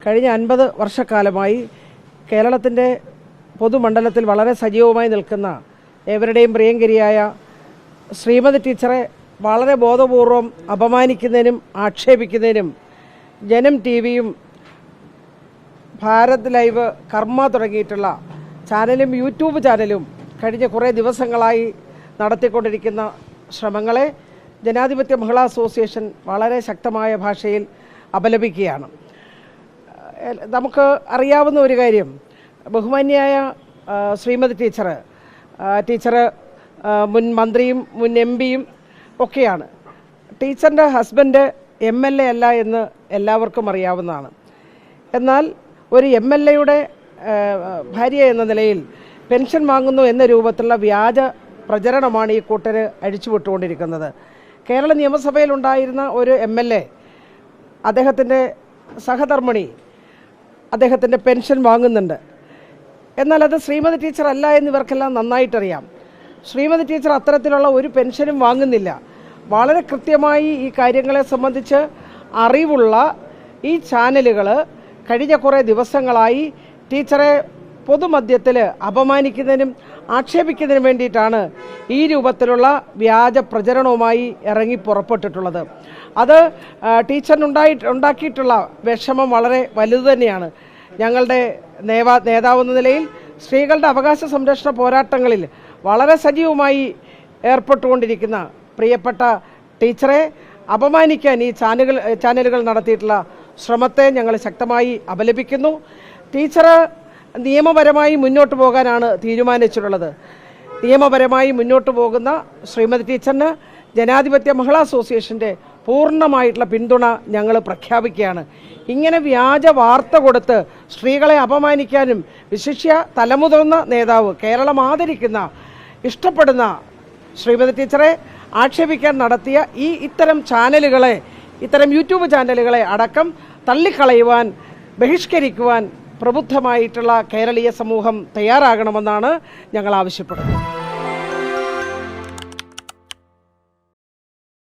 കഴിഞ്ഞ 50 വർഷക്കാലമായി കേരളത്തിൻ്റെ പൊതുമണ്ഡലത്തിൽ വളരെ സജീവമായി നിൽക്കുന്ന ഏവരുടെയും പ്രിയങ്കരിയായ ശ്രീമതി ടീച്ചറെ വളരെ ബോധപൂർവം അപമാനിക്കുന്നതിനും ആക്ഷേപിക്കുന്നതിനും ജനം ടിവിയും ഭാരത് ലൈവ് കർമ്മ തുടങ്ങിയിട്ടുള്ള ചാനലും യൂട്യൂബ് ചാനലും കഴിഞ്ഞ കുറേ ദിവസങ്ങളായി നടത്തിക്കൊണ്ടിരിക്കുന്ന ശ്രമങ്ങളെ ജനാധിപത്യ മഹിളാ അസോസിയേഷൻ വളരെ ശക്തമായ ഭാഷയിൽ അപലപിക്കുകയാണ്. നമുക്ക് അറിയാവുന്ന ഒരു കാര്യം, ബഹുമാന്യായ ശ്രീമതി ടീച്ചർ മുൻ മന്ത്രിയും മുൻ MP-യും ഒക്കെയാണ്. ടീച്ചറിൻ്റെ ഹസ്ബൻഡ് MLA അല്ല എന്ന് എല്ലാവർക്കും അറിയാവുന്നതാണ്. എന്നാൽ ഒരു MLA-യുടെ ഭാര്യ എന്ന നിലയിൽ പെൻഷൻ വാങ്ങുന്നു എന്ന രൂപത്തിലുള്ള വ്യാജ പ്രചരണമാണ് ഈ കൂട്ടർ അഴിച്ചുവിട്ടുകൊണ്ടിരിക്കുന്നത്. കേരള നിയമസഭയിലുണ്ടായിരുന്ന ഒരു MLA, അദ്ദേഹത്തിൻ്റെ സഹധർമ്മിണി അദ്ദേഹത്തിൻ്റെ പെൻഷൻ വാങ്ങുന്നുണ്ട്. എന്നാൽ അത് ശ്രീമതി ടീച്ചർ അല്ല എന്ന് ഇവർക്കെല്ലാം നന്നായിട്ടറിയാം. ശ്രീമതി ടീച്ചർ അത്തരത്തിലുള്ള ഒരു പെൻഷനും വാങ്ങുന്നില്ല. വളരെ കൃത്യമായി ഈ കാര്യങ്ങളെ സംബന്ധിച്ച് അറിവുള്ള ഈ ചാനലുകൾ കഴിഞ്ഞ കുറേ ദിവസങ്ങളായി ടീച്ചറെ പൊതുമധ്യത്തിൽ അപമാനിക്കുന്നതിനും ആക്ഷേപിക്കുന്നതിനും വേണ്ടിയിട്ടാണ് ഈ രൂപത്തിലുള്ള വ്യാജ പ്രചരണവുമായി ഇറങ്ങി പുറപ്പെട്ടിട്ടുള്ളത്. അത് ടീച്ചറിനുണ്ടാക്കിയിട്ടുള്ള വിഷമം വളരെ വലുത് തന്നെയാണ്. ഞങ്ങളുടെ നേതാവെന്ന നിലയിൽ സ്ത്രീകളുടെ അവകാശ സംരക്ഷണ പോരാട്ടങ്ങളിൽ വളരെ സജീവമായി ഏർപ്പെട്ടുകൊണ്ടിരിക്കുന്ന പ്രിയപ്പെട്ട ടീച്ചറെ അപമാനിക്കാൻ ഈ ചാനലുകൾ നടത്തിയിട്ടുള്ള ശ്രമത്തെ ഞങ്ങൾ ശക്തമായി അപലപിക്കുന്നു. ടീച്ചർ നിയമപരമായി മുന്നോട്ട് പോകാനാണ് തീരുമാനിച്ചിട്ടുള്ളത്. നിയമപരമായി മുന്നോട്ട് പോകുന്ന ശ്രീമതി ടീച്ചറിന് ജനാധിപത്യ മഹിളാ അസോസിയേഷൻ്റെ പൂർണ്ണമായിട്ടുള്ള പിന്തുണ ഞങ്ങൾ പ്രഖ്യാപിക്കുകയാണ്. ഇങ്ങനെ വ്യാജ വാർത്ത കൊടുത്ത് സ്ത്രീകളെ അപമാനിക്കാനും വിശിഷ്യ തലമുതിർന്ന നേതാവ്, കേരളം ആദരിക്കുന്ന ഇഷ്ടപ്പെടുന്ന ശ്രീമതി ടീച്ചറെ ആക്ഷേപിക്കാൻ നടത്തിയ ഇത്തരം യൂട്യൂബ് ചാനലുകളെ അടക്കം തള്ളിക്കളയുവാൻ, ബഹിഷ്കരിക്കുവാൻ പ്രബുദ്ധമായിട്ടുള്ള കേരളീയ സമൂഹം തയ്യാറാകണമെന്നാണ് ഞങ്ങൾ ആവശ്യപ്പെടുന്നത്.